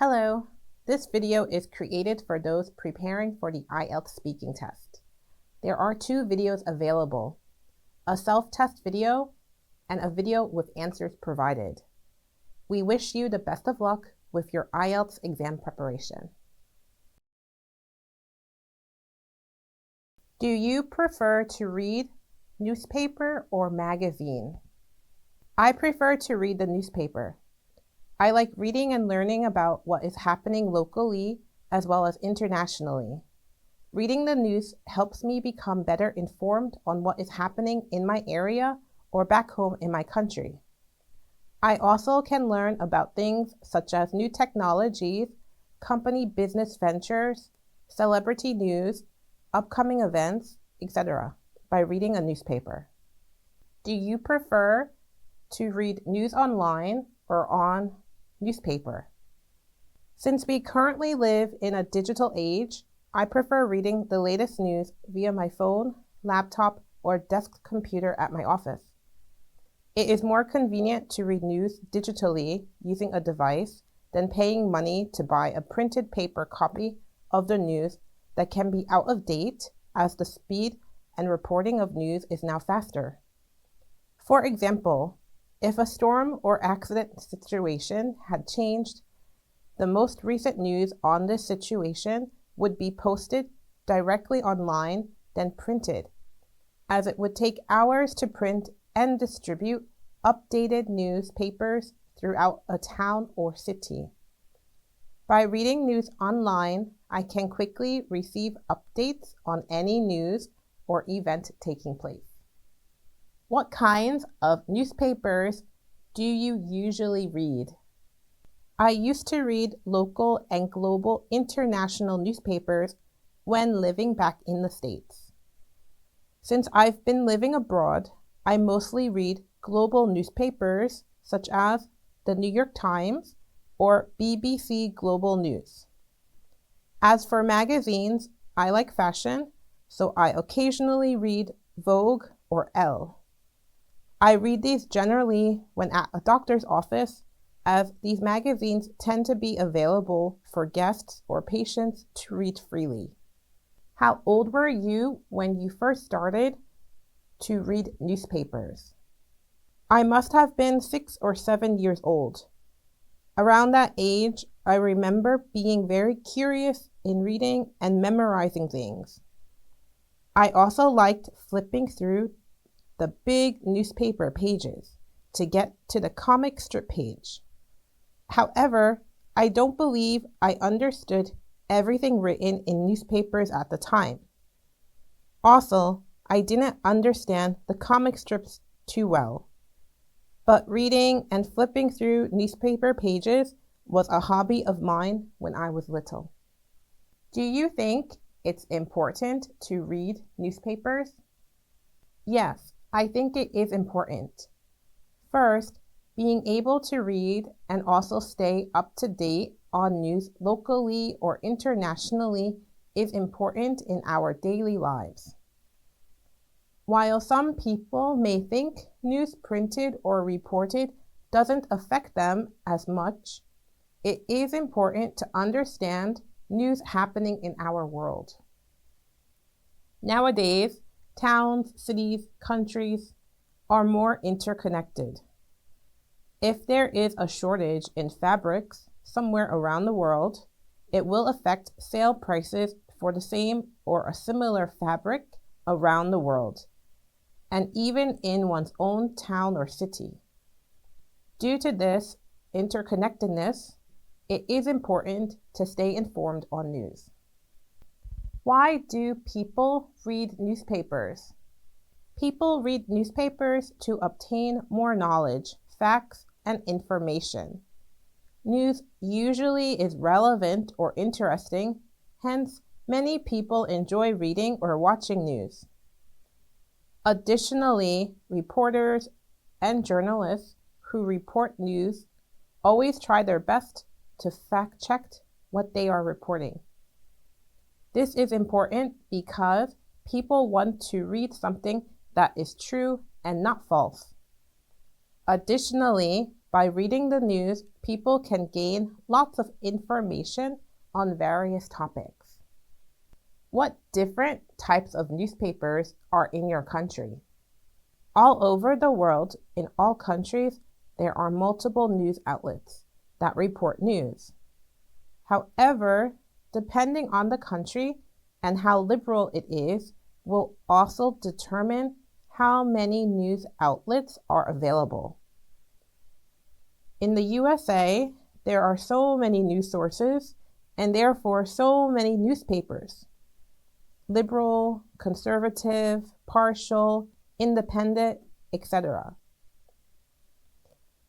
Hello, this video is created for those preparing for the IELTS speaking test. There are two videos available, a self-test video and a video with answers provided. We wish you the best of luck with your IELTS exam preparation. Do you prefer to read newspaper or magazine? I prefer to read the newspaper. I like reading and learning about what is happening locally as well as internationally. Reading the news helps me become better informed on what is happening in my area or back home in my country. I also can learn about things such as new technologies, company business ventures, celebrity news, upcoming events, etc. by reading a newspaper. Do you prefer to read news online or on newspaper? Since we currently live in a digital age, I prefer reading the latest news via my phone, laptop, or desk computer at my office. It is more convenient to read news digitally using a device than paying money to buy a printed paper copy of the news that can be out of date as the speed and reporting of news is now faster. For example, if a storm or accident situation had changed, the most recent news on this situation would be posted directly online than printed, as it would take hours to print and distribute updated newspapers throughout a town or city. By reading news online, I can quickly receive updates on any news or event taking place. What kinds of newspapers do you usually read? I used to read local and global international newspapers when living back in the States. Since I've been living abroad, I mostly read global newspapers such as the New York Times or BBC Global News. As for magazines, I like fashion, so I occasionally read Vogue or Elle. I read these generally when at a doctor's office, as these magazines tend to be available for guests or patients to read freely. How old were you when you first started to read newspapers? I must have been 6 or 7 years old. Around that age, I remember being very curious in reading and memorizing things. I also liked flipping through the big newspaper pages to get to the comic strip page. However, I don't believe I understood everything written in newspapers at the time. Also, I didn't understand the comic strips too well. But reading and flipping through newspaper pages was a hobby of mine when I was little. Do you think it's important to read newspapers? Yes, I think it is important. First, being able to read and also stay up to date on news locally or internationally is important in our daily lives. While some people may think news printed or reported doesn't affect them as much, it is important to understand news happening in our world. Nowadays, towns, cities, countries are more interconnected. If there is a shortage in fabrics somewhere around the world, it will affect sale prices for the same or a similar fabric around the world, and even in one's own town or city. Due to this interconnectedness, it is important to stay informed on news. Why do people read newspapers? People read newspapers to obtain more knowledge, facts, and information. News usually is relevant or interesting, hence many people enjoy reading or watching news. Additionally, reporters and journalists who report news always try their best to fact-check what they are reporting. This is important because people want to read something that is true and not false. Additionally, By reading the news, people can gain lots of information on various topics. What different types of newspapers are in your country? All over the world, in all countries, there are multiple news outlets that report news. However, depending on the country and how liberal it is, will also determine how many news outlets are available. In the USA, there are so many news sources and therefore so many newspapers. Liberal, conservative, partial, independent, etc.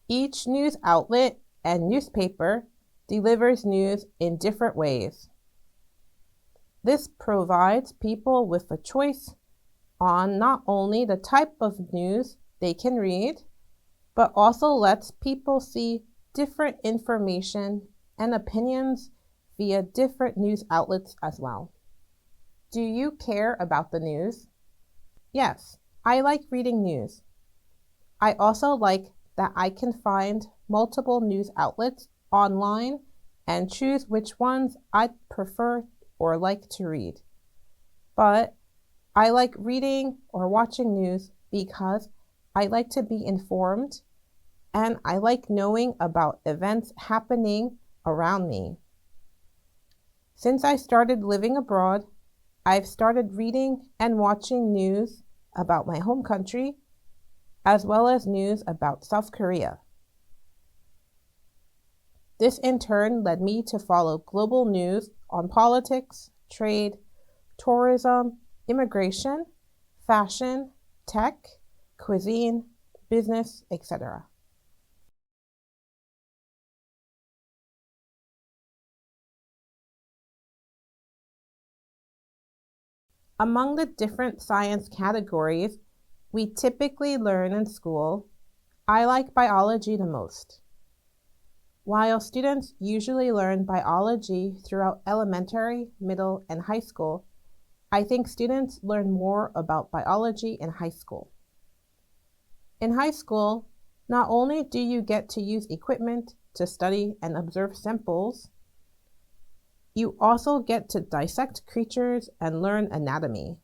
Each news outlet and newspaper delivers news in different ways. This provides people with a choice on not only the type of news they can read, but also lets people see different information and opinions via different news outlets as well. Do you care about the news? Yes, I like reading news. I also like that I can find multiple news outlets online and choose which ones I prefer or like to read. But I like reading or watching news because I like to be informed and I like knowing about events happening around me. Since I started living abroad, I've started reading and watching news about my home country, as well as news about South Korea. This in turn led me to follow global news on politics, trade, tourism, immigration, fashion, tech, cuisine, business, etc. Among the different science categories we typically learn in school, I like biology the most. While students usually learn biology throughout elementary, middle, and high school, I think students learn more about biology in high school. In high school, not only do you get to use equipment to study and observe samples, you also get to dissect creatures and learn anatomy.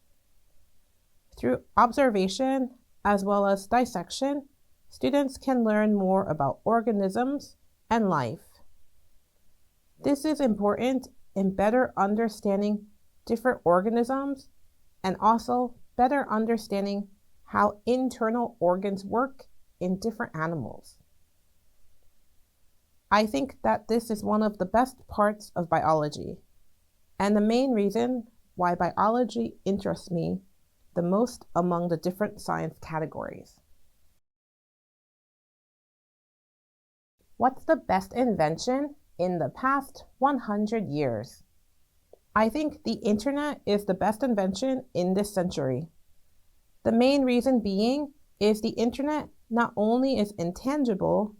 Through observation as well as dissection, students can learn more about organisms and life. This is important in better understanding different organisms and also better understanding how internal organs work in different animals. I think that this is one of the best parts of biology, and the main reason why biology interests me the most among the different science categories. What's the best invention in the past 100 years? I think the internet is the best invention in this century. The main reason being is the internet not only is intangible,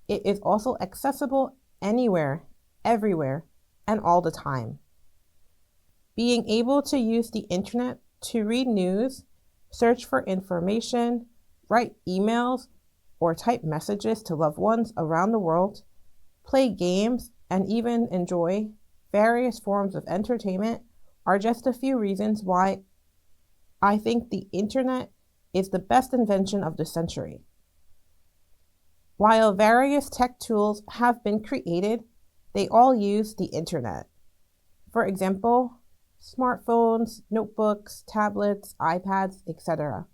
it is also accessible anywhere, everywhere, and all the time. Being able to use the internet to read news, search for information, write emails, or type messages to loved ones around the world, play games, and even enjoy various forms of entertainment are just a few reasons why I think the internet is the best invention of the century. While various tech tools have been created, they all use the internet. For example, smartphones, notebooks, tablets, iPads, etc.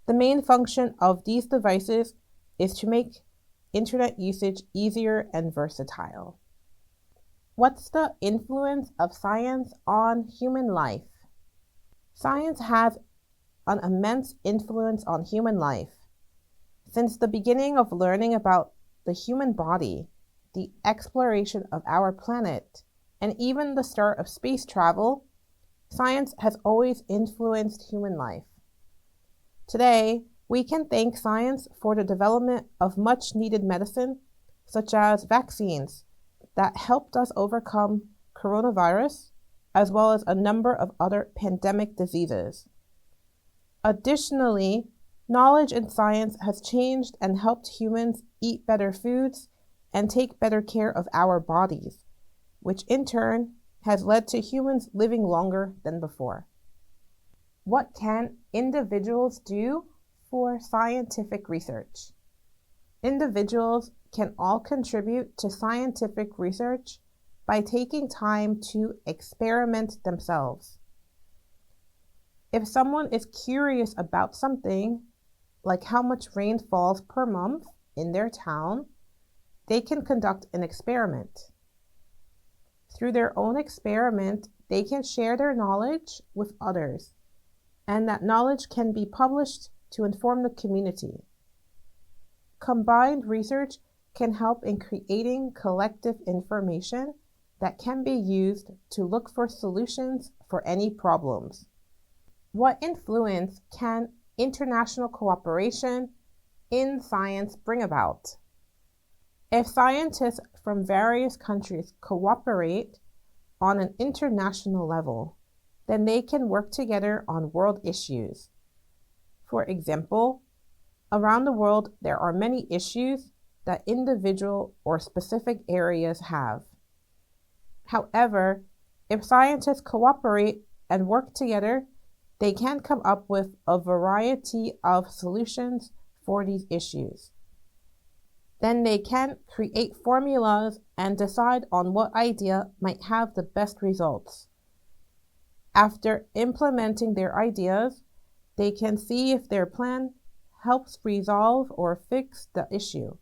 The main function of these devices is to make internet usage easier and versatile. What's the influence of science on human life? Science has an immense influence on human life. Since the beginning of learning about the human body, the exploration of our planet, and even the start of space travel, science has always influenced human life. Today, we can thank science for the development of much-needed medicine, such as vaccines, that helped us overcome coronavirus, as well as a number of other pandemic diseases. Additionally, Knowledge in science has changed and helped humans eat better foods and take better care of our bodies, which in turn has led to humans living longer than before. What can individuals do for scientific research? Individuals can all contribute to scientific research by taking time to experiment themselves. If someone is curious about something, like how much rain falls per month in their town, they can conduct an experiment. Through their own experiment, they can share their knowledge with others, and that knowledge can be published to inform the community. Combined research can help in creating collective information that can be used to look for solutions for any problems. What influence can international cooperation in science bring about? If scientists from various countries cooperate on an international level, then they can work together on world issues. For example, around the world, there are many issues that individual or specific areas have. However, if scientists cooperate and work together, they can come up with a variety of solutions for these issues. Then they can create formulas and decide on what idea might have the best results. After implementing their ideas, they can see if their plan helps resolve or fix the issue.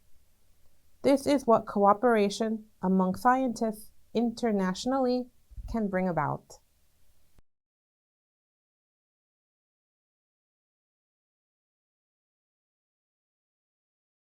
This is what cooperation among scientists internationally can bring about.